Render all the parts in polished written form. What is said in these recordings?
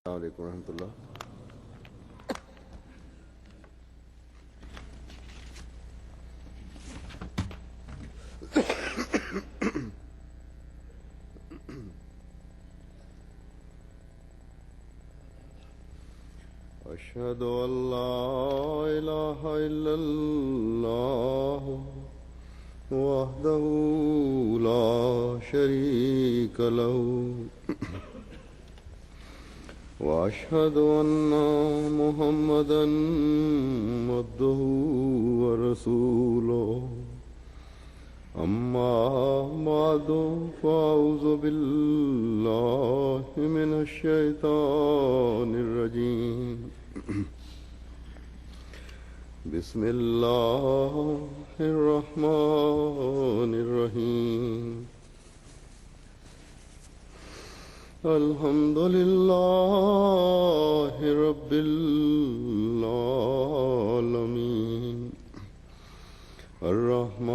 السلام علیکم ورحمۃ اللہ۔ أشهد أن لا إله إلا الله وحده لا شريك له وأشهد أن محمدا عبده ورسوله أما بعد فأعوذ بالله من الشيطان الرجيم بسم الله الرحمن الرحيم الحمد لله رب العالمين الرحمن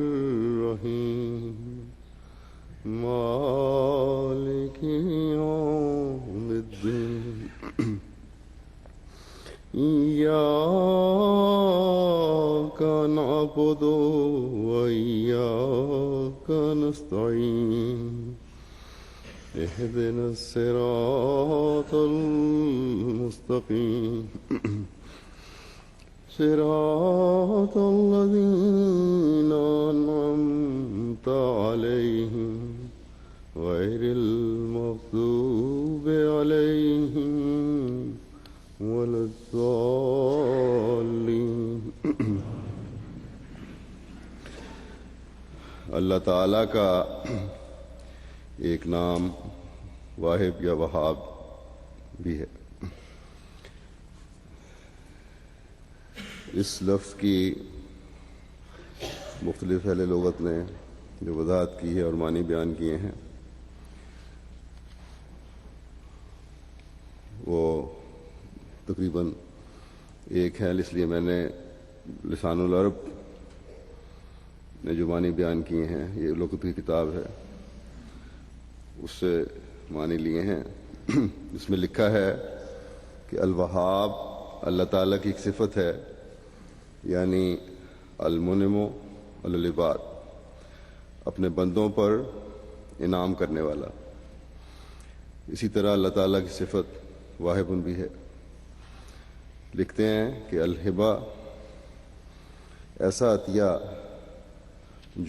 الرحيم مالك يوم الدين إياك نعبد وإياك نستعين اهدنا الصراط المستقيم صراط الذين أنعمت عليهم غير المغضوب عليهم ولا الضالين۔ اللہ تعالیٰ کا ایک نام واہب یا وہاب بھی ہے۔ اس لفظ کی مختلف اہل لغت نے جو وضاحت کی ہے اور معنی بیان کیے ہیں وہ تقریباً ایک ہے، اس لیے میں نے لسان العرب نے جو معنی بیان کیے ہیں، یہ لغت کی کتاب ہے، اس سے معنی لیے ہیں۔ اس میں لکھا ہے کہ الوہاب اللہ تعالیٰ کی ایک صفت ہے، یعنی المنعم علی العباد، اپنے بندوں پر انعام کرنے والا۔ اسی طرح اللہ تعالیٰ کی صفت واہب بھی ہے۔ لکھتے ہیں کہ الہبہ ایسا عطیہ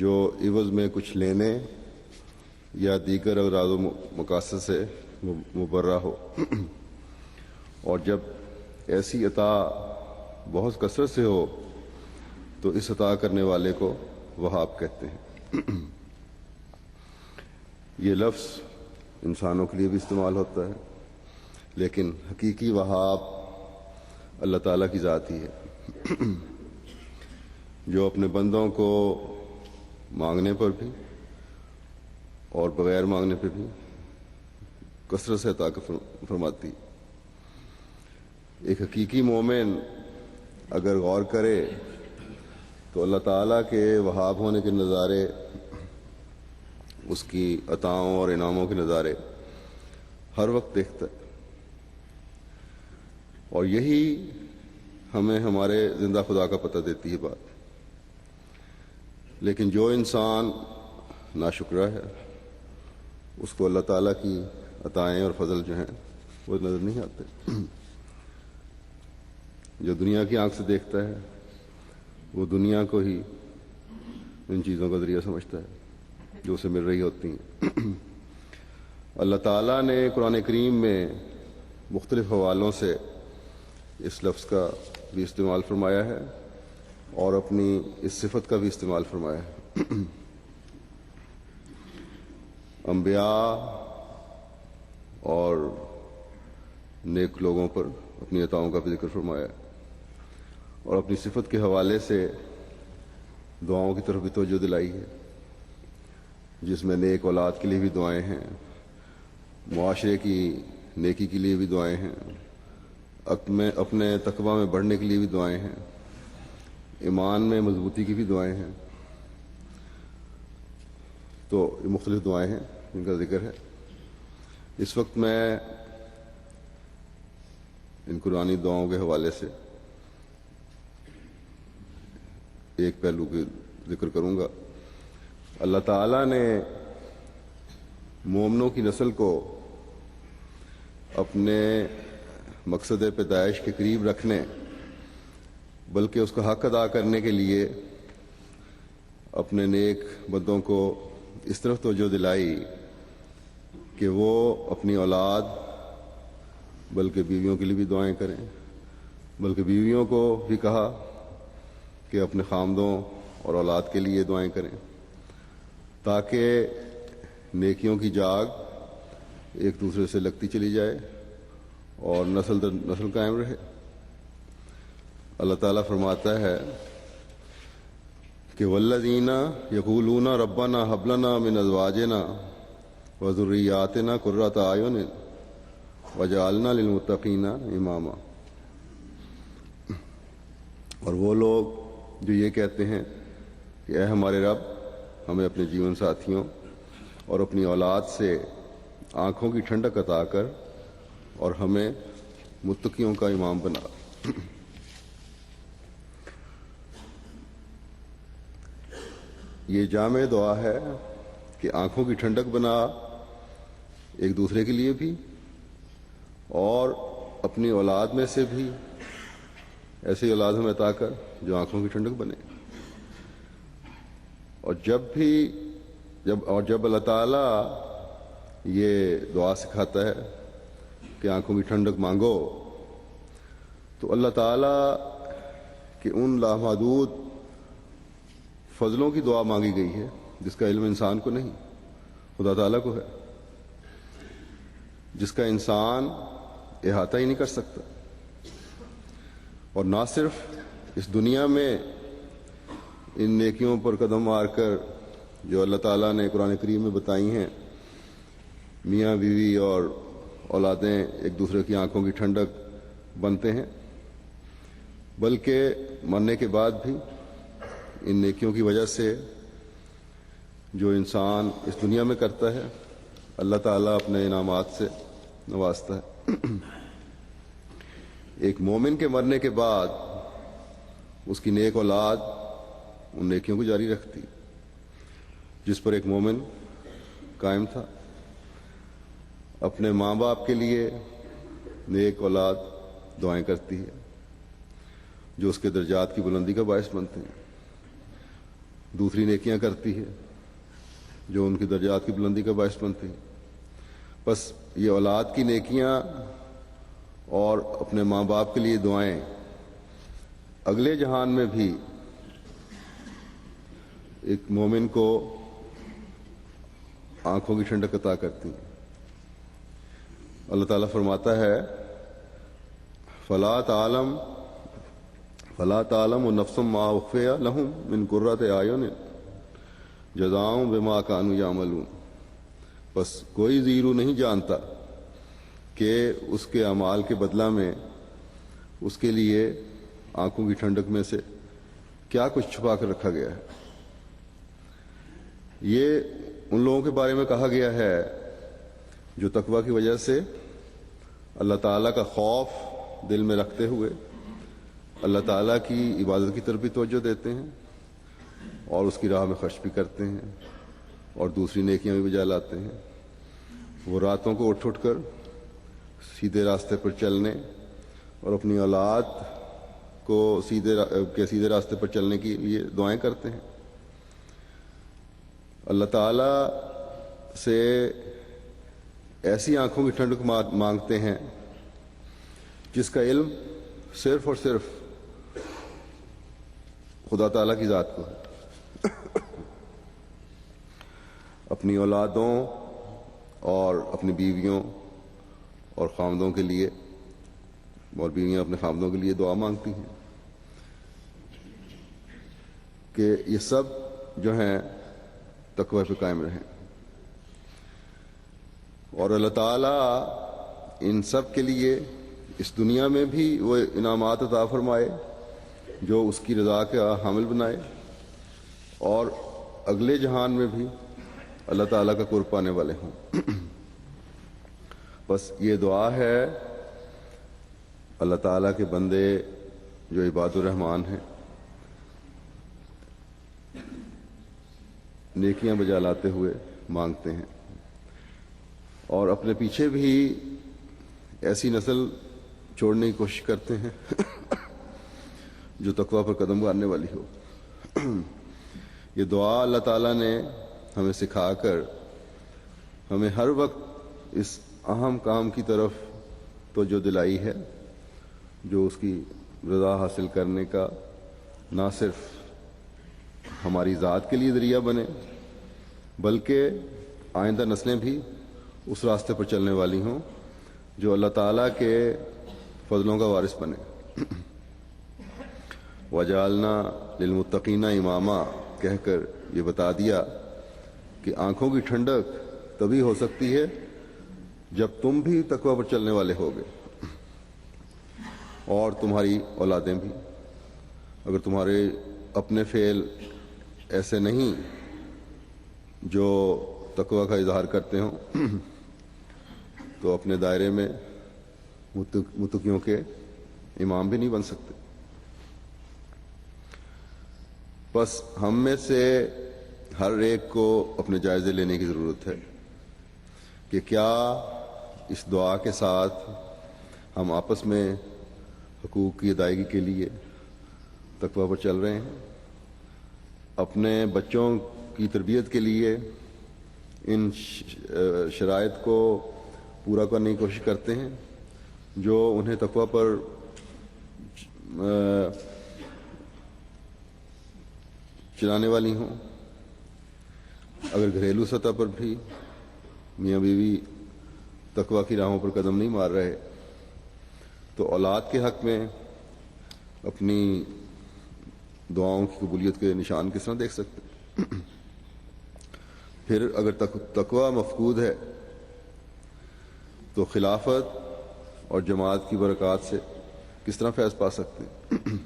جو عوض میں کچھ لینے یا دیگر اغراض و مقاصد سے مبرہ ہو، اور جب ایسی عطا بہت کثرت سے ہو تو اس عطا کرنے والے کو وہاب کہتے ہیں۔ یہ لفظ انسانوں کے لیے بھی استعمال ہوتا ہے، لیکن حقیقی وہاب اللہ تعالیٰ کی ذات ہی ہے، جو اپنے بندوں کو مانگنے پر بھی اور بغیر مانگنے پہ بھی کثرت سے عطا فرماتی۔ ایک حقیقی مومن اگر غور کرے تو اللہ تعالیٰ کے وہاب ہونے کے نظارے، اس کی عطاؤں اور انعاموں کے نظارے ہر وقت دیکھتا ہے، اور یہی ہمیں ہمارے زندہ خدا کا پتہ دیتی ہے بات۔ لیکن جو انسان ناشکرہ ہے، اس کو اللہ تعالیٰ کی عطائیں اور فضل جو ہیں وہ نظر نہیں آتے۔ جو دنیا کی آنکھ سے دیکھتا ہے وہ دنیا کو ہی ان چیزوں کا ذریعہ سمجھتا ہے جو اسے مل رہی ہوتی ہیں۔ اللہ تعالیٰ نے قرآن کریم میں مختلف حوالوں سے اس لفظ کا بھی استعمال فرمایا ہے اور اپنی اس صفت کا بھی استعمال فرمایا ہے۔ انبیاء اور نیک لوگوں پر اپنی عطاؤں کا بھی ذکر فرمایا ہے، اور اپنی صفت کے حوالے سے دعاؤں کی طرف بھی توجہ دلائی ہے، جس میں نیک اولاد کے لیے بھی دعائیں ہیں، معاشرے کی نیکی کے لیے بھی دعائیں ہیں، اپنے تقویٰ میں بڑھنے کے لیے بھی دعائیں ہیں، ایمان میں مضبوطی کی بھی دعائیں ہیں۔ تو یہ مختلف دعائیں ہیں جن کا ذکر ہے۔ اس وقت میں ان قرآنی دعاؤں کے حوالے سے ایک پہلو کا ذکر کروں گا۔ اللہ تعالیٰ نے مومنوں کی نسل کو اپنے مقصد پیدائش کے قریب رکھنے بلکہ اس کا حق ادا کرنے کے لیے اپنے نیک بندوں کو اس طرف توجہ دلائی کہ وہ اپنی اولاد بلکہ بیویوں کے لیے بھی دعائیں کریں، بلکہ بیویوں کو بھی کہا کہ اپنے خامدوں اور اولاد کے لیے دعائیں کریں تاکہ نیکیوں کی جاگ ایک دوسرے سے لگتی چلی جائے اور نسل در نسل قائم رہے۔ اللہ تعالیٰ فرماتا ہے کہ والذین یقولون ربنا ھب لنا من ازواجنا وذریاتنا قرۃ اعین وجعلنا للمتقین اماما، اور وہ لوگ جو یہ کہتے ہیں کہ اے ہمارے رب ہمیں اپنے جیون ساتھیوں اور اپنی اولاد سے آنکھوں کی ٹھنڈک عطا کر اور ہمیں متقیوں کا امام بنا۔ یہ جامع دعا ہے کہ آنکھوں کی ٹھنڈک بنا ایک دوسرے کے لیے بھی اور اپنی اولاد میں سے بھی ایسی اولاد ہمیں عطا کر جو آنکھوں کی ٹھنڈک بنے۔ اور جب اللہ تعالیٰ یہ دعا سکھاتا ہے کہ آنکھوں کی ٹھنڈک مانگو تو اللہ تعالیٰ کے ان لامحدود فضلوں کی دعا مانگی گئی ہے جس کا علم انسان کو نہیں، خدا تعالیٰ کو ہے، جس کا انسان احاطہ ہی نہیں کر سکتا۔ اور نہ صرف اس دنیا میں ان نیکیوں پر قدم مار کر جو اللہ تعالیٰ نے قرآن کریم میں بتائی ہیں، میاں بیوی اور اولادیں ایک دوسرے کی آنکھوں کی ٹھنڈک بنتے ہیں، بلکہ مرنے کے بعد بھی ان نیکیوں کی وجہ سے جو انسان اس دنیا میں کرتا ہے اللہ تعالیٰ اپنے انعامات سے نوازتا ہے۔ ایک مومن کے مرنے کے بعد اس کی نیک اولاد ان نیکیوں کو جاری رکھتی جس پر ایک مومن قائم تھا۔ اپنے ماں باپ کے لیے نیک اولاد دعائیں کرتی ہے جو اس کے درجات کی بلندی کا باعث بنتے ہیں، دوسری نیکیاں کرتی ہے جو ان کی درجات کی بلندی کا باعث بنتی ہیں۔ بس یہ اولاد کی نیکیاں اور اپنے ماں باپ کے لیے دعائیں اگلے جہان میں بھی ایک مومن کو آنکھوں کی ٹھنڈک عطا کرتی ہیں۔ اللہ تعالیٰ فرماتا ہے فلا تعلم نفس ما اخفی لهم من قرۃ اعین جزاء بما كانوا یعملون، بس کوئی زیرو نہیں جانتا کہ اس کے اعمال کے بدلہ میں اس کے لیے آنکھوں کی ٹھنڈک میں سے کیا کچھ چھپا کر رکھا گیا ہے۔ یہ ان لوگوں کے بارے میں کہا گیا ہے جو تقوی کی وجہ سے اللہ تعالیٰ کا خوف دل میں رکھتے ہوئے اللہ تعالیٰ کی عبادت کی طرف بھی توجہ دیتے ہیں اور اس کی راہ میں خرچ بھی کرتے ہیں اور دوسری نیکیاں بھی بجا لاتے ہیں۔ وہ راتوں کو اٹھ کر سیدھے راستے پر چلنے اور اپنی اولاد کو سیدھے راستے پر چلنے کے لیے دعائیں کرتے ہیں۔ اللہ تعالیٰ سے ایسی آنکھوں کی ٹھنڈک مانگتے ہیں جس کا علم صرف اور صرف خدا تعالیٰ کی ذات کو ہے۔ اپنی اولادوں اور اپنی بیویوں اور خامدوں کے لیے، اور بیویاں اپنے خامدوں کے لیے دعا مانگتی ہیں کہ یہ سب جو ہیں تقوی پہ قائم رہیں، اور اللہ تعالیٰ ان سب کے لیے اس دنیا میں بھی وہ انعامات عطا فرمائے جو اس کی رضا کا حامل بنائے، اور اگلے جہان میں بھی اللہ تعالیٰ کا قرب پانے والے ہوں۔ بس یہ دعا ہے اللہ تعالیٰ کے بندے جو عباد الرحمان ہیں نیکیاں بجا لاتے ہوئے مانگتے ہیں، اور اپنے پیچھے بھی ایسی نسل چھوڑنے کی کوشش کرتے ہیں جو تقویٰ پر قدم گارنے والی ہو۔ یہ دعا اللہ تعالیٰ نے ہمیں سکھا کر ہمیں ہر وقت اس اہم کام کی طرف توجہ دلائی ہے جو اس کی رضا حاصل کرنے کا نہ صرف ہماری ذات کے لیے ذریعہ بنے بلکہ آئندہ نسلیں بھی اس راستے پر چلنے والی ہوں جو اللہ تعالیٰ کے فضلوں کا وارث بنے۔ وَجَعَلْنَا لِلْمُتَّقِينَ اماما کہہ کر یہ بتا دیا کہ آنکھوں کی ٹھنڈک تبھی ہو سکتی ہے جب تم بھی تقویٰ پر چلنے والے ہوگے اور تمہاری اولادیں بھی۔ اگر تمہارے اپنے فعل ایسے نہیں جو تقویٰ کا اظہار کرتے ہوں تو اپنے دائرے میں متقیوں کے امام بھی نہیں بن سکتے۔ بس ہم میں سے ہر ایک کو اپنے جائزے لینے کی ضرورت ہے کہ کیا اس دعا کے ساتھ ہم آپس میں حقوق کی ادائیگی کے لیے تقویٰ پر چل رہے ہیں، اپنے بچوں کی تربیت کے لیے ان شرائط کو پورا کرنے کی کوشش کرتے ہیں جو انہیں تقویٰ پر چلانے والی ہوں۔ اگر گھریلو سطح پر بھی میاں بیوی تقویٰ کی راہوں پر قدم نہیں مار رہے تو اولاد کے حق میں اپنی دعاؤں کی قبولیت کے نشان کس طرح دیکھ سکتے؟ پھر اگر تقویٰ مفقود ہے تو خلافت اور جماعت کی برکات سے کس طرح فیض پا سکتے ہیں؟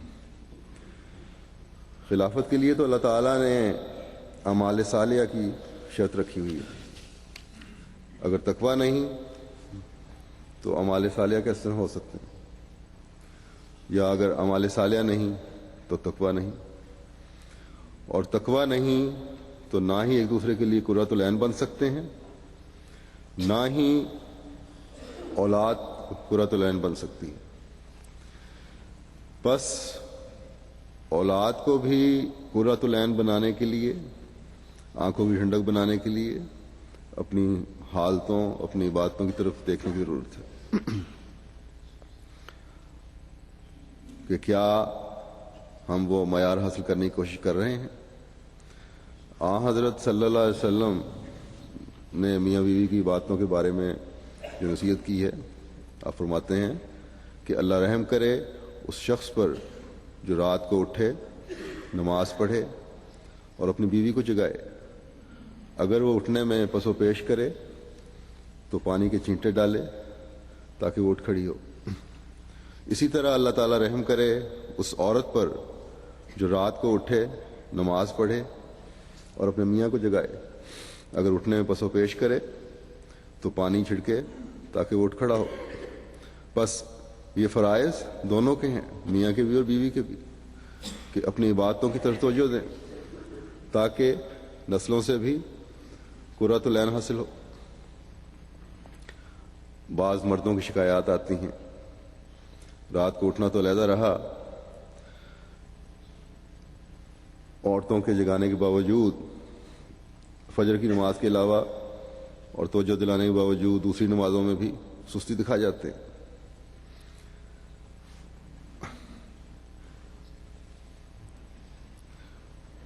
خلافت کے لیے تو اللہ تعالیٰ نے اعمال صالحہ کی شرط رکھی ہوئی ہے۔ اگر تقویٰ نہیں تو اعمال صالحہ کس طرح ہو سکتے ہیں؟ یا اگر اعمال صالحہ نہیں تو تقویٰ نہیں، اور تقویٰ نہیں تو نہ ہی ایک دوسرے کے لیے قرۃ العین بن سکتے ہیں، نہ ہی اولاد قرۃ العین بن سکتی ہے۔ بس اولاد کو بھی قرۃ العین بنانے کے لیے، آنکھوں کی ٹھنڈک بنانے کے لیے اپنی حالتوں، اپنی عبادتوں کی طرف دیکھنے کی ضرورت ہے کہ کیا ہم وہ معیار حاصل کرنے کی کوشش کر رہے ہیں۔ حضرت صلی اللہ علیہ وسلم نے میاں بیوی کی باتوں کے بارے میں جو نصیحت کی ہے، آپ فرماتے ہیں کہ اللہ رحم کرے اس شخص پر جو رات کو اٹھے، نماز پڑھے اور اپنی بیوی کو جگائے، اگر وہ اٹھنے میں پس و پیش کرے تو پانی کے چینٹے ڈالے تاکہ وہ اٹھ کھڑی ہو۔ اسی طرح اللہ تعالیٰ رحم کرے اس عورت پر جو رات کو اٹھے، نماز پڑھے اور اپنے میاں کو جگائے، اگر اٹھنے میں پس و پیش کرے تو پانی چھڑکے تاکہ وہ اٹھ کھڑا ہو۔ بس یہ فرائض دونوں کے ہیں، میاں کے بھی اور بیوی کے بھی، کہ اپنی عبادتوں کی طرف توجہ دیں تاکہ نسلوں سے بھی قرۃ العین حاصل ہو۔ بعض مردوں کی شکایات آتی ہیں، رات کو اٹھنا تو علیحدہ رہا، عورتوں کے جگانے کے باوجود فجر کی نماز کے علاوہ اور توجہ دلانے کے باوجود دوسری نمازوں میں بھی سستی دکھا جاتے ہیں۔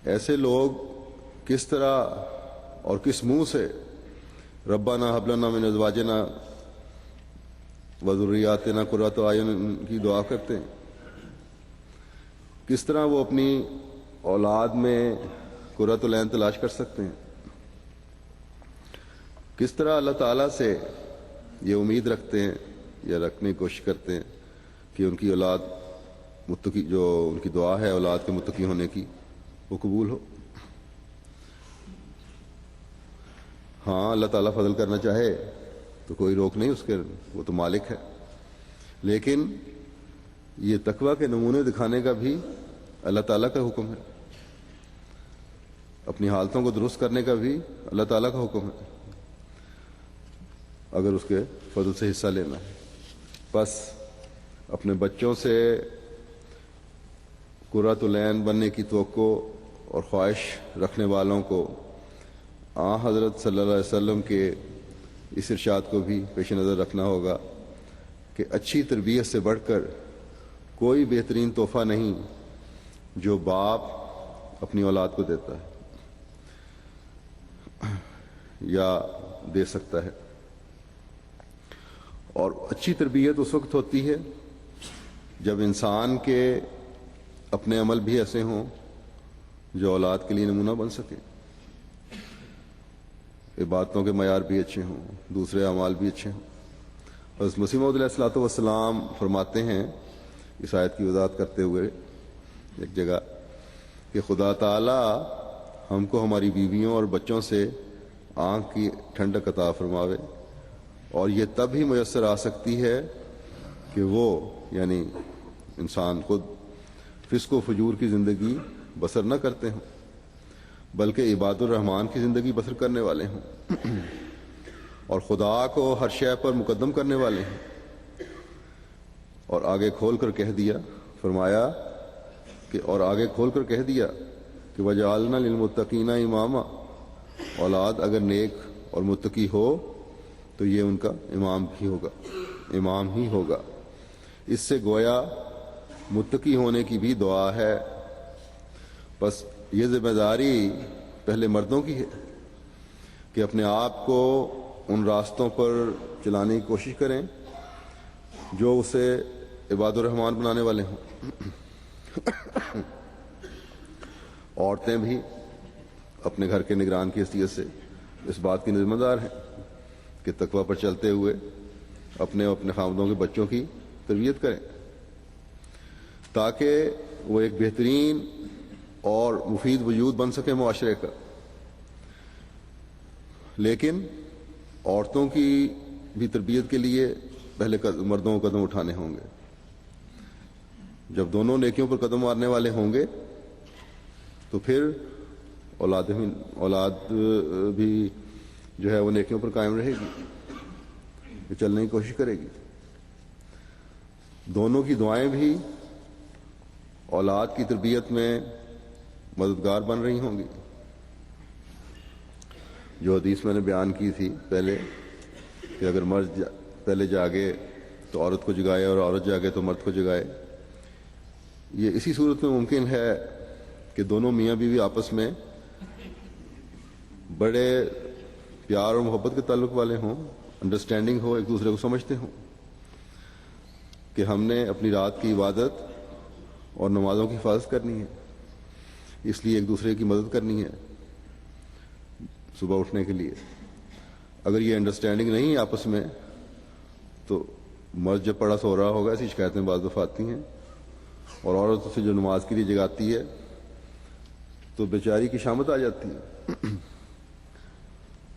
ایسے لوگ کس طرح اور کس منہ سے ربنا هب لنا من ازواجنا وذریاتنا قرۃ اعین کی دعا کرتے ہیں؟ کس طرح وہ اپنی اولاد میں قرۃ العین تلاش کر سکتے ہیں؟ کس طرح اللہ تعالیٰ سے یہ امید رکھتے ہیں یا رکھنے کی کوشش کرتے ہیں کہ ان کی اولاد متقی، جو ان کی دعا ہے اولاد کے متقی ہونے کی، وہ قبول ہو؟ ہاں، اللہ تعالیٰ فضل کرنا چاہے تو کوئی روک نہیں اس کے، وہ تو مالک ہے. لیکن یہ تقویٰ کے نمونے دکھانے کا بھی اللہ تعالیٰ کا حکم ہے، اپنی حالتوں کو درست کرنے کا بھی اللہ تعالیٰ کا حکم ہے، اگر اس کے فضل سے حصہ لینا ہے. بس اپنے بچوں سے قرۃ العین بننے کی توقع اور خواہش رکھنے والوں کو حضرت صلی اللہ علیہ وسلم کے اس ارشاد کو بھی پیش نظر رکھنا ہوگا کہ اچھی تربیت سے بڑھ کر کوئی بہترین تحفہ نہیں جو باپ اپنی اولاد کو دیتا ہے یا دے سکتا ہے. اور اچھی تربیت اس وقت ہوتی ہے جب انسان کے اپنے عمل بھی ایسے ہوں جو اولاد کے لیے نمونہ بن سکے، عبادتوں کے معیار بھی اچھے ہوں، دوسرے اعمال بھی اچھے ہوں. حضرت مسیح موعود علیہ الصلوۃ والسلام فرماتے ہیں اس آیت کی وضاحت کرتے ہوئے ایک جگہ کہ خدا تعالی ہم کو ہماری بیویوں اور بچوں سے آنکھ کی ٹھنڈک عطا فرماوے، اور یہ تب ہی میسر آ سکتی ہے کہ وہ یعنی انسان خود فسق و فجور کی زندگی بسر نہ کرتے ہوں بلکہ عباد الرحمن کی زندگی بسر کرنے والے ہوں اور خدا کو ہر شے پر مقدم کرنے والے ہیں. اور آگے کھول کر کہہ دیا، فرمایا کہ اور آگے کھول کر کہہ دیا کہ وجعلنا للمتقین اماما، اولاد اگر نیک اور متقی ہو تو یہ ان کا امام ہی ہوگا. اس سے گویا متقی ہونے کی بھی دعا ہے. بس یہ ذمہ داری پہلے مردوں کی ہے کہ اپنے آپ کو ان راستوں پر چلانے کی کوشش کریں جو اسے عباد الرحمن بنانے والے ہوں. عورتیں بھی اپنے گھر کے نگران کی حیثیت سے اس بات کی ذمہ دار ہیں کہ تقویٰ پر چلتے ہوئے اپنے اور اپنے خاوندوں کے بچوں کی تربیت کریں تاکہ وہ ایک بہترین اور مفید وجود بن سکے معاشرے کا. لیکن عورتوں کی بھی تربیت کے لیے پہلے مردوں کو قدم اٹھانے ہوں گے. جب دونوں نیکیوں پر قدم مارنے والے ہوں گے تو پھر اولاد بھی جو ہے وہ نیکیوں پر قائم رہے گی، چلنے کی کوشش کرے گی. دونوں کی دعائیں بھی اولاد کی تربیت میں مددگار بن رہی ہوں گی. جو حدیث میں نے بیان کی تھی پہلے کہ اگر مرد پہلے جاگے تو عورت کو جگائے اور عورت جاگے تو مرد کو جگائے، یہ اسی صورت میں ممکن ہے کہ دونوں میاں بیوی آپس میں بڑے پیار اور محبت کے تعلق والے ہوں، انڈرسٹینڈنگ ہو، ایک دوسرے کو سمجھتے ہوں کہ ہم نے اپنی رات کی عبادت اور نمازوں کی حفاظت کرنی ہے، اس لیے ایک دوسرے کی مدد کرنی ہے صبح اٹھنے کے لیے. اگر یہ انڈرسٹینڈنگ نہیں آپس میں تو مرد جب پڑا سو رہا ہوگا، ایسی شکایتیں بعض دفعہ آتی ہیں، اور عورت اسے جو نماز کے لیے جگاتی ہے تو بیچاری کی شامت آ جاتی ہے.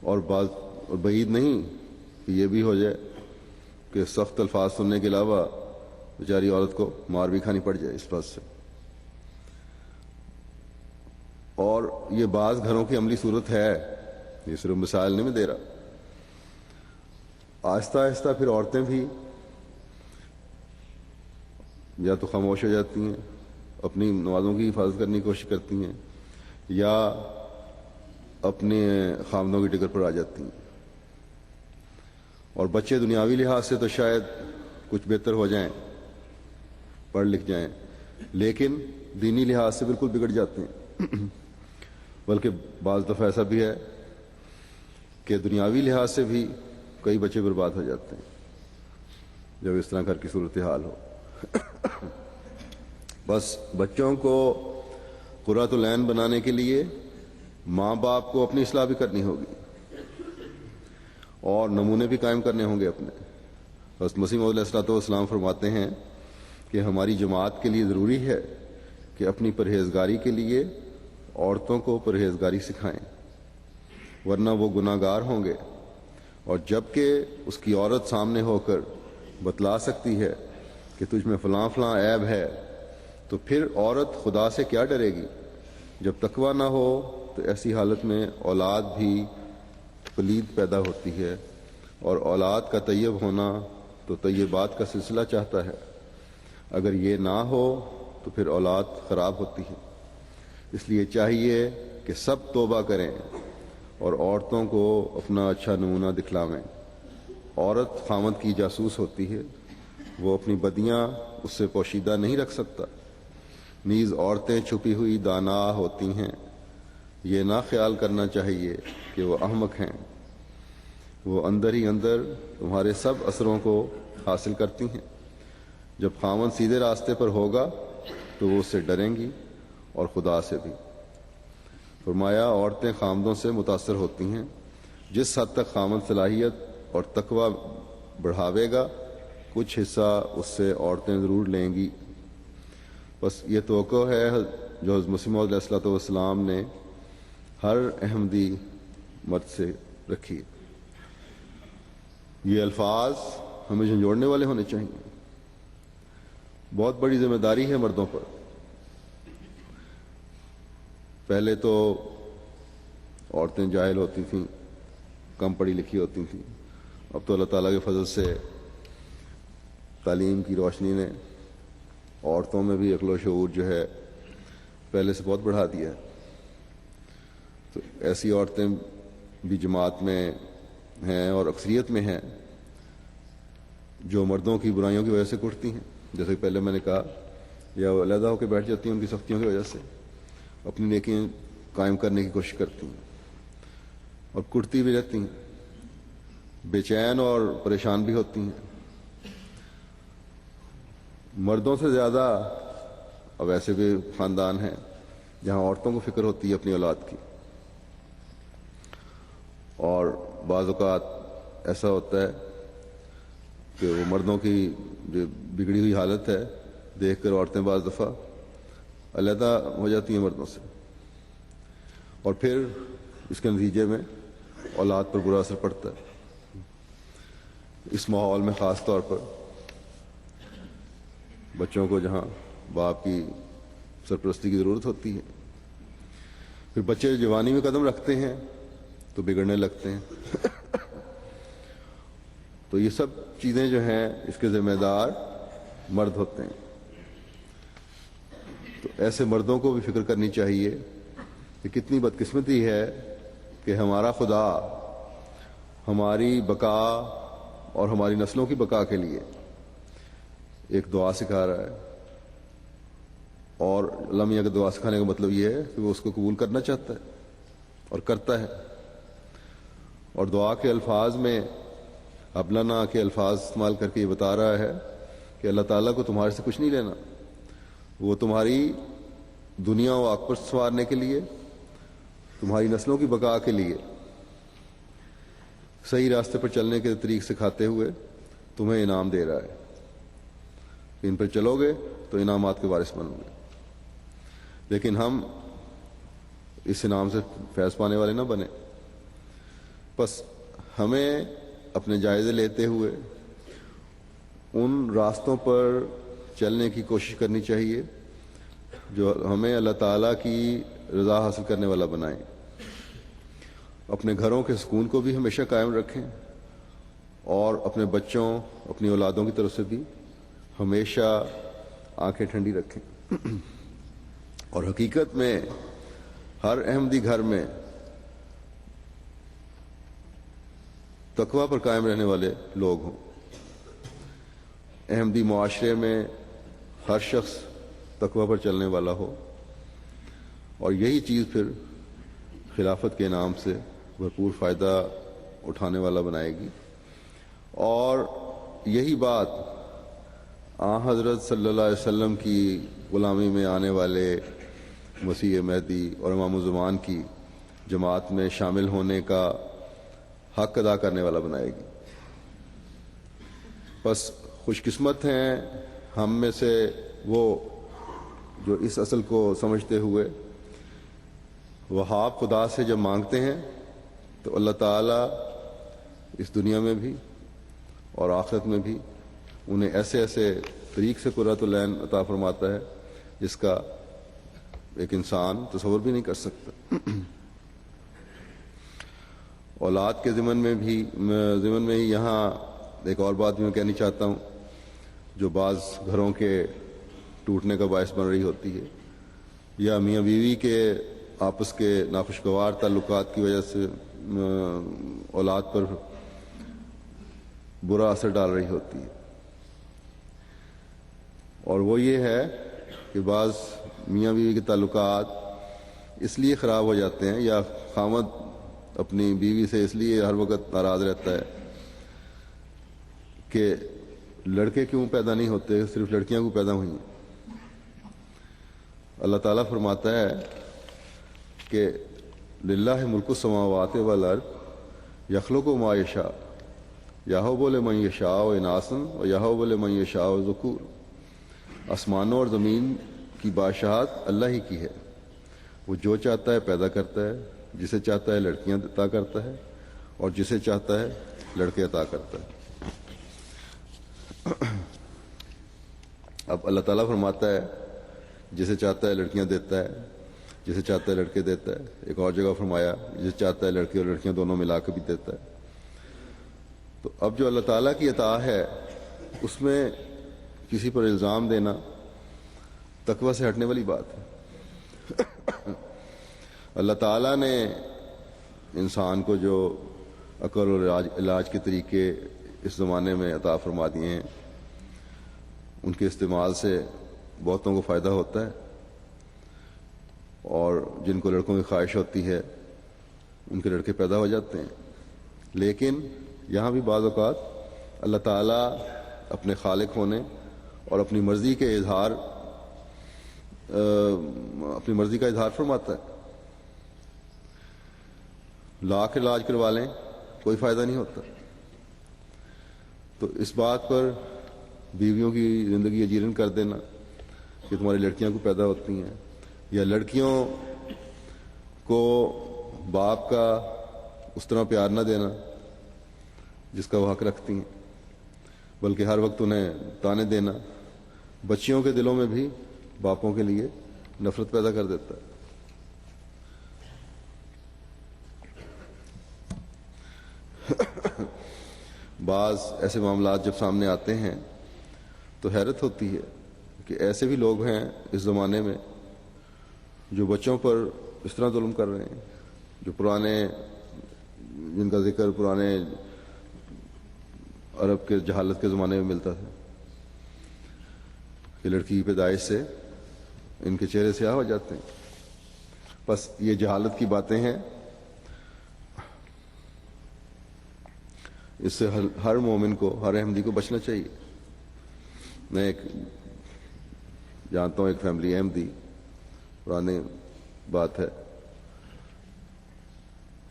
اور بعید نہیں کہ یہ بھی ہو جائے کہ سخت الفاظ سننے کے علاوہ بیچاری عورت کو مار بھی کھانی پڑ جائے اس بات سے. اور یہ بعض گھروں کی عملی صورت ہے، یہ صرف مثال نہیں میں دے رہا. آہستہ آہستہ پھر عورتیں بھی یا تو خاموش ہو جاتی ہیں، اپنی نمازوں کی حفاظت کرنے کی کوشش کرتی ہیں، یا اپنے خاوندوں کی ٹکر پر آ جاتی ہیں. اور بچے دنیاوی لحاظ سے تو شاید کچھ بہتر ہو جائیں، پڑھ لکھ جائیں، لیکن دینی لحاظ سے بالکل بگڑ جاتے ہیں. بلکہ بعض دفعہ ایسا بھی ہے کہ دنیاوی لحاظ سے بھی کئی بچے برباد ہو جاتے ہیں جب اس طرح گھر کی صورتحال ہو. بس بچوں کو قرۃ العین بنانے کے لیے ماں باپ کو اپنی اصلاح بھی کرنی ہوگی اور نمونے بھی قائم کرنے ہوں گے اپنے. حضرت مسیح موعود علیہ الصلوۃ والسلام فرماتے ہیں کہ ہماری جماعت کے لیے ضروری ہے کہ اپنی پرہیزگاری کے لیے عورتوں کو پرہیزگاری سکھائیں، ورنہ وہ گناہ گار ہوں گے اور جب کہ اس کی عورت سامنے ہو کر بتلا سکتی ہے کہ تجھ میں فلاں فلاں عیب ہے، تو پھر عورت خدا سے کیا ڈرے گی؟ جب تقویٰ نہ ہو تو ایسی حالت میں اولاد بھی پلید پیدا ہوتی ہے، اور اولاد کا طیب ہونا تو طیبات کا سلسلہ چاہتا ہے۔ اگر یہ نہ ہو تو پھر اولاد خراب ہوتی ہے۔ اس لیے چاہیے کہ سب توبہ کریں اور عورتوں کو اپنا اچھا نمونہ دکھلاویں۔ عورت خامد کی جاسوس ہوتی ہے، وہ اپنی بدیاں اس سے پوشیدہ نہیں رکھ سکتا۔ نیز عورتیں چھپی ہوئی دانا ہوتی ہیں، یہ نہ خیال کرنا چاہیے کہ وہ احمق ہیں، وہ اندر ہی اندر تمہارے سب اثروں کو حاصل کرتی ہیں۔ جب خامد سیدھے راستے پر ہوگا تو وہ اس سے ڈریں گی اور خدا سے بھی۔ فرمایا عورتیں خامدوں سے متاثر ہوتی ہیں، جس حد تک خامد صلاحیت اور تقویٰ بڑھاوے گا کچھ حصہ اس سے عورتیں ضرور لیں گی۔ بس یہ توقع ہے جو حضرت مسیح موعود علیہ السلام نے ہر احمدی مرد سے رکھی ہے۔ یہ الفاظ ہمیں جھنجھوڑنے والے ہونے چاہیے۔ بہت بڑی ذمہ داری ہے مردوں پر۔ پہلے تو عورتیں جاہل ہوتی تھیں، کم پڑھی لکھی ہوتی تھیں، اب تو اللہ تعالیٰ کے فضل سے تعلیم کی روشنی نے عورتوں میں بھی عقل و شعور جو ہے پہلے سے بہت بڑھا دیا ہے۔ تو ایسی عورتیں بھی جماعت میں ہیں اور اکثریت میں ہیں جو مردوں کی برائیوں کی وجہ سے کٹتی ہیں، جیسے کہ پہلے میں نے کہا، یا وہ علیحدہ ہو کے بیٹھ جاتی ہیں ان کی سختیوں کی وجہ سے، اپنی نیکیاں قائم کرنے کی کوشش کرتی ہیں اور کٹتی بھی رہتی ہیں، بے چین اور پریشان بھی ہوتی ہیں۔ مردوں سے زیادہ اب ایسے بھی خاندان ہیں جہاں عورتوں کو فکر ہوتی ہے اپنی اولاد کی، اور بعض اوقات ایسا ہوتا ہے کہ وہ مردوں کی جو بگڑی ہوئی حالت ہے دیکھ کر عورتیں بعض دفعہ علیحدہ ہو جاتی ہیں مردوں سے، اور پھر اس کے نتیجے میں اولاد پر برا اثر پڑتا ہے۔ اس ماحول میں خاص طور پر بچوں کو جہاں باپ کی سرپرستی کی ضرورت ہوتی ہے، پھر بچے جوانی میں قدم رکھتے ہیں تو بگڑنے لگتے ہیں۔ تو یہ سب چیزیں جو ہیں اس کے ذمہ دار مرد ہوتے ہیں۔ تو ایسے مردوں کو بھی فکر کرنی چاہیے کہ کتنی بدقسمتی ہے کہ ہمارا خدا ہماری بقا اور ہماری نسلوں کی بقا کے لیے ایک دعا سکھا رہا ہے، اور اللہ میاں کا دعا سکھانے کا مطلب یہ ہے کہ وہ اس کو قبول کرنا چاہتا ہے اور کرتا ہے، اور دعا کے الفاظ میں ابلنا کے الفاظ استعمال کر کے یہ بتا رہا ہے کہ اللہ تعالیٰ کو تمہارے سے کچھ نہیں لینا، وہ تمہاری دنیا و آخرت سنوارنے کے لیے، تمہاری نسلوں کی بقا کے لیے صحیح راستے پر چلنے کے طریق سکھاتے ہوئے تمہیں انعام دے رہا ہے۔ ان پر چلو گے تو انعامات کے وارث بنو گے، لیکن ہم اس انعام سے فیض پانے والے نہ بنے۔ بس ہمیں اپنے جائزے لیتے ہوئے ان راستوں پر چلنے کی کوشش کرنی چاہیے جو ہمیں اللہ تعالیٰ کی رضا حاصل کرنے والا بنائیں۔ اپنے گھروں کے سکون کو بھی ہمیشہ قائم رکھیں، اور اپنے بچوں، اپنی اولادوں کی طرف سے بھی ہمیشہ آنکھیں ٹھنڈی رکھیں۔ اور حقیقت میں ہر احمدی گھر میں تقویٰ پر قائم رہنے والے لوگ ہوں۔ احمدی معاشرے میں ہر شخص تقویٰ پر چلنے والا ہو، اور یہی چیز پھر خلافت کے انعام سے بھرپور فائدہ اٹھانے والا بنائے گی۔ اور یہی بات حضرت صلی اللہ علیہ وسلم کی غلامی میں آنے والے مسیح مہدی اور امام الزمان کی جماعت میں شامل ہونے کا حق ادا کرنے والا بنائے گی۔ بس خوش قسمت ہیں ہم میں سے وہ جو اس اصل کو سمجھتے ہوئے وہاب خدا سے جب مانگتے ہیں تو اللہ تعالیٰ اس دنیا میں بھی اور آخرت میں بھی انہیں ایسے ایسے طریق سے قرۃ العین عطا فرماتا ہے جس کا ایک انسان تصور بھی نہیں کر سکتا۔ اولاد کے ضمن میں ہی یہاں ایک اور بات بھی میں کہنی چاہتا ہوں جو بعض گھروں کے ٹوٹنے کا باعث بن رہی ہوتی ہے، یا میاں بیوی کے آپس کے ناخوشگوار تعلقات کی وجہ سے اولاد پر برا اثر ڈال رہی ہوتی ہے، اور وہ یہ ہے کہ بعض میاں بیوی کے تعلقات اس لیے خراب ہو جاتے ہیں، یا خامد اپنی بیوی سے اس لیے ہر وقت ناراض رہتا ہے کہ لڑکے کیوں پیدا نہیں ہوتے، صرف لڑکیاں کیوں پیدا ہوئی ہیں۔ اللہ تعالیٰ فرماتا ہے کہ للہ ملک السماوات والارض یخلق ما یشاء یہب لمن یشاء اناثا و یہب لمن یشاء ذکور، آسمانوں اور زمین کی بادشاہت اللہ ہی کی ہے، وہ جو چاہتا ہے پیدا کرتا ہے، جسے چاہتا ہے لڑکیاں عطا کرتا ہے اور جسے چاہتا ہے لڑکے عطا کرتا ہے۔ اب اللہ تعالیٰ فرماتا ہے جسے چاہتا ہے لڑکیاں دیتا ہے، جسے چاہتا ہے لڑکے دیتا ہے۔ ایک اور جگہ فرمایا جسے چاہتا ہے لڑکے اور لڑکیاں دونوں ملا کے بھی دیتا ہے۔ تو اب جو اللہ تعالیٰ کی عطا ہے اس میں کسی پر الزام دینا تقویٰ سے ہٹنے والی بات ہے۔ اللہ تعالیٰ نے انسان کو جو عقل اور علاج کے طریقے اس زمانے میں عطا فرما دیے ہیں، ان کے استعمال سے بہتوں کو فائدہ ہوتا ہے، اور جن کو لڑکوں کی خواہش ہوتی ہے ان کے لڑکے پیدا ہو جاتے ہیں۔ لیکن یہاں بھی بعض اوقات اللہ تعالیٰ اپنے خالق ہونے اور اپنی مرضی کا اظہار فرماتا ہے۔ لاکھ علاج کروا لیں کوئی فائدہ نہیں ہوتا۔ تو اس بات پر بیویوں کی زندگی اجیرن کر دینا کہ تمہاری لڑکیاں کو پیدا ہوتی ہیں، یا لڑکیوں کو باپ کا اس طرح پیار نہ دینا جس کا وہ حق رکھتی ہیں، بلکہ ہر وقت انہیں تانے دینا، بچیوں کے دلوں میں بھی باپوں کے لیے نفرت پیدا کر دیتا ہے۔ بعض ایسے معاملات جب سامنے آتے ہیں تو حیرت ہوتی ہے کہ ایسے بھی لوگ ہیں اس زمانے میں جو بچوں پر اس طرح ظلم کر رہے ہیں، جو جن کا ذکر پرانے عرب کے جہالت کے زمانے میں ملتا تھا کہ لڑکی کی پیدائش سے ان کے چہرے سیاہ ہو جاتے ہیں۔ بس یہ جہالت کی باتیں ہیں، اس سے ہر مومن کو، ہر احمدی کو بچنا چاہیے۔ میں جانتا ہوں ایک فیملی احمدی، پرانی بات ہے،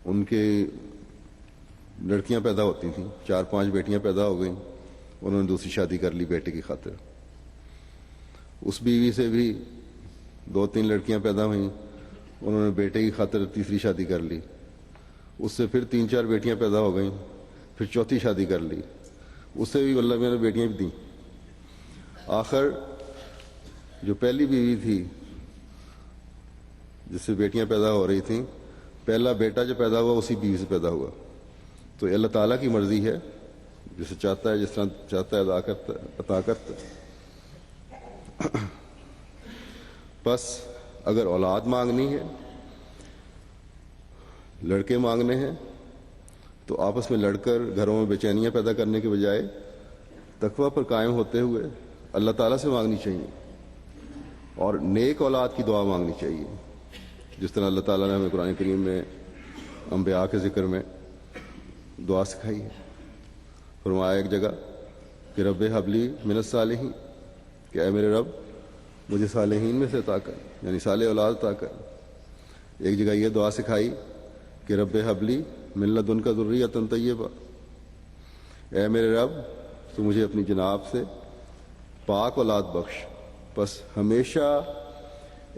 ان کے لڑکیاں پیدا ہوتی تھیں، 4-5 بیٹیاں پیدا ہو گئیں، انہوں نے دوسری شادی کر لی بیٹے کی خاطر۔ اس بیوی سے بھی 2-3 لڑکیاں پیدا ہوئیں، انہوں نے بیٹے کی خاطر تیسری شادی کر لی۔ اس سے پھر 3-4 بیٹیاں پیدا ہو گئیں، پھر چوتھی شادی کر لی، اس سے بھی اللہ میاں نے بیٹیاں بھی دیں۔ آخر جو پہلی بیوی تھی جس سے بیٹیاں پیدا ہو رہی تھیں، پہلا بیٹا جو پیدا ہوا اسی بیوی سے پیدا ہوا۔ تو اللہ تعالیٰ کی مرضی ہے، جسے چاہتا ہے جس طرح چاہتا ہے عطا کرتا ہے۔ بس اگر اولاد مانگنی ہے، لڑکے مانگنے ہیں، تو آپس میں لڑ کر گھروں میں بے چینیاں پیدا کرنے کے بجائے تقویٰ پر قائم ہوتے ہوئے اللہ تعالیٰ سے مانگنی چاہیے، اور نیک اولاد کی دعا مانگنی چاہیے، جس طرح اللہ تعالیٰ نے ہمیں قرآن کریم میں انبیاء کے ذکر میں دعا سکھائی ہے۔ فرمایا ایک جگہ کہ رب حبلی من الصالحین، کہ اے میرے رب مجھے صالحین میں سے عطا کر، یعنی صالح اولاد عطا کر۔ ایک جگہ یہ دعا سکھائی کہ رب حبلی من لدنک ذریۃ طیبہ، اے میرے رب تو مجھے اپنی جناب سے پاک اولاد بخش۔ بس ہمیشہ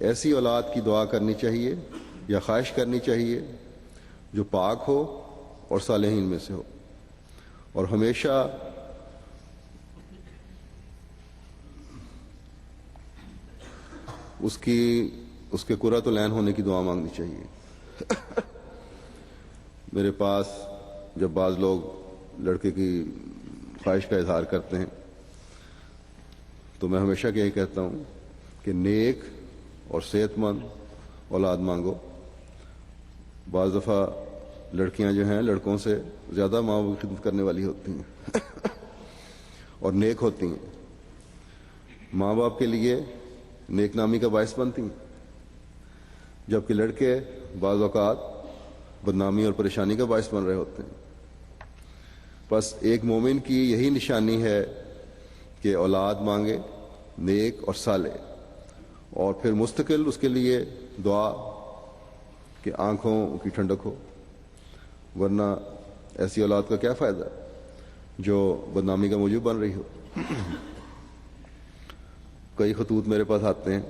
ایسی اولاد کی دعا کرنی چاہیے یا خواہش کرنی چاہیے جو پاک ہو اور صالحین میں سے ہو۔ اور ہمیشہ اس کے قرۃ العین ہونے کی دعا مانگنی چاہیے۔ میرے پاس جب بعض لوگ لڑکے کی خواہش کا اظہار کرتے ہیں تو میں ہمیشہ یہی کہتا ہوں کہ نیک اور صحت مند اولاد مانگو۔ بعض دفعہ لڑکیاں جو ہیں لڑکوں سے زیادہ ماں باپ کی خدمت کرنے والی ہوتی ہیں اور نیک ہوتی ہیں، ماں باپ کے لیے نیک نامی کا باعث بنتی ہیں، جبکہ لڑکے بعض اوقات بدنامی اور پریشانی کا باعث بن رہے ہوتے ہیں۔ بس ایک مومن کی یہی نشانی ہے کہ اولاد مانگے نیک اور صالح، اور پھر مستقل اس کے لیے دعا کہ آنکھوں کی ٹھنڈک ہو، ورنہ ایسی اولاد کا کیا فائدہ جو بدنامی کا موجب بن رہی ہو۔ کئی خطوط میرے پاس آتے ہیں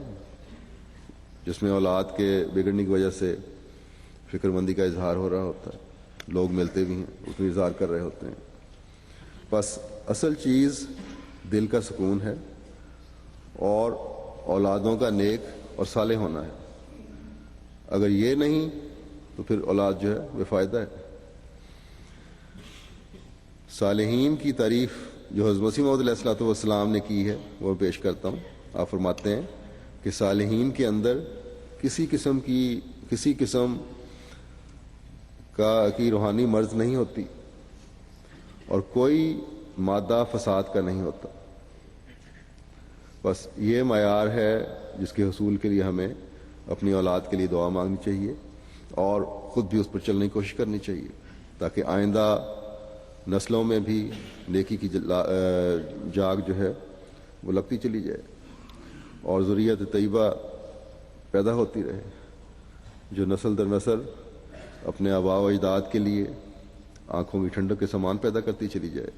جس میں اولاد کے بگڑنے کی وجہ سے فکر مندی کا اظہار ہو رہا ہوتا ہے، لوگ ملتے بھی ہیں اس میں اظہار کر رہے ہوتے ہیں۔ بس اصل چیز دل کا سکون ہے اور اولادوں کا نیک اور صالح ہونا ہے۔ اگر یہ نہیں تو پھر اولاد جو ہے بے فائدہ ہے۔ صالحین کی تعریف جو حضرت مسیح موعود علیہ الصلوۃ والسلام نے کی ہے وہ پیش کرتا ہوں۔ آپ فرماتے ہیں کہ صالحین کے اندر کسی قسم کی روحانی مرض نہیں ہوتی اور کوئی مادہ فساد کا نہیں ہوتا۔ بس یہ معیار ہے جس کے حصول کے لیے ہمیں اپنی اولاد کے لیے دعا مانگنی چاہیے اور خود بھی اس پر چلنے کی کوشش کرنی چاہیے تاکہ آئندہ نسلوں میں بھی نیکی کی جاگ جو ہے وہ لگتی چلی جائے اور ذریت طیبہ پیدا ہوتی رہے، جو نسل در نسل اپنے آباء و اجداد کے لیے آنکھوں کی ٹھنڈک کے سامان پیدا کرتی چلی جائے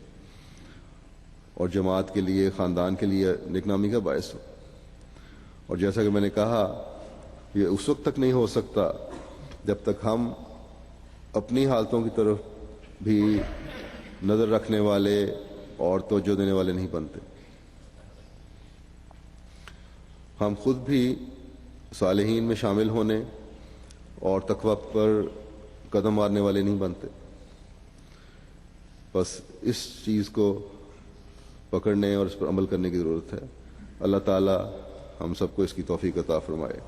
اور جماعت کے لیے، خاندان کے لیے نیکنامی کا باعث ہو۔ اور جیسا کہ میں نے کہا یہ اس وقت تک نہیں ہو سکتا جب تک ہم اپنی حالتوں کی طرف بھی نظر رکھنے والے اور توجہ دینے والے نہیں بنتے۔ ہم خود بھی صالحین میں شامل ہونے اور تقویٰ پر قدم مارنے والے نہیں بنتے۔ بس اس چیز کو پکڑنے اور اس پر عمل کرنے کی ضرورت ہے۔ اللہ تعالی ہم سب کو اس کی توفیق عطا فرمائے۔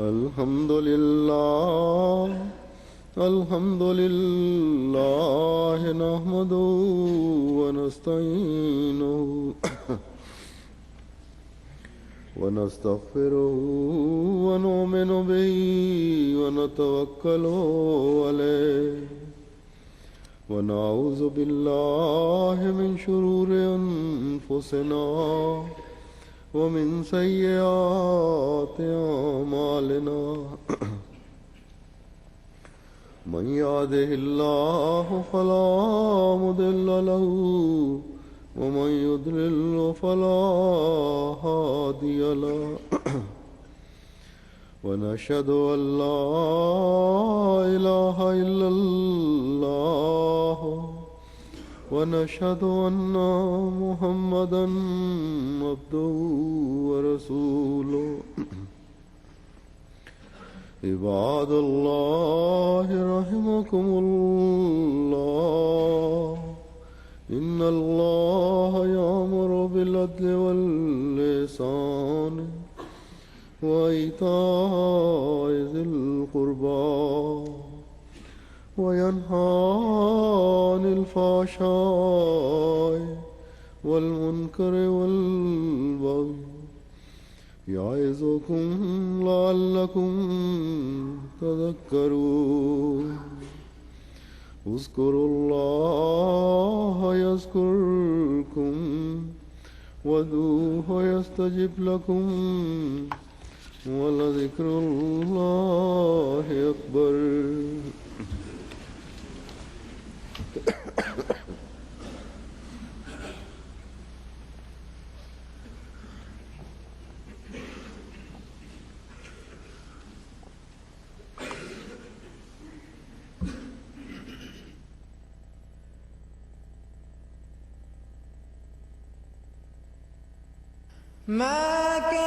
الحمد للہ نحمده ونستعینه ونستغفره ونؤمن به ونتوکل علیه ونعوذ باللہ من شرور انفسنا ومن سیئات اعمالنا من يهده الله فلا مضل له ومن يضلل فلا هادي له ونشهد أن لا إله إلا الله ونشهد أن محمدا عبده ورسوله عباد الله رحمكم الله إن الله يأمر بالعدل والإحسان وإيتاء ذي القربى وينهى عن الفحشاء والمنكر والبغي يعظكم لعلكم تذكرون اذكروا الله يذكركم وادعوه يستجب لكم ولذكر الله أكبر ما كان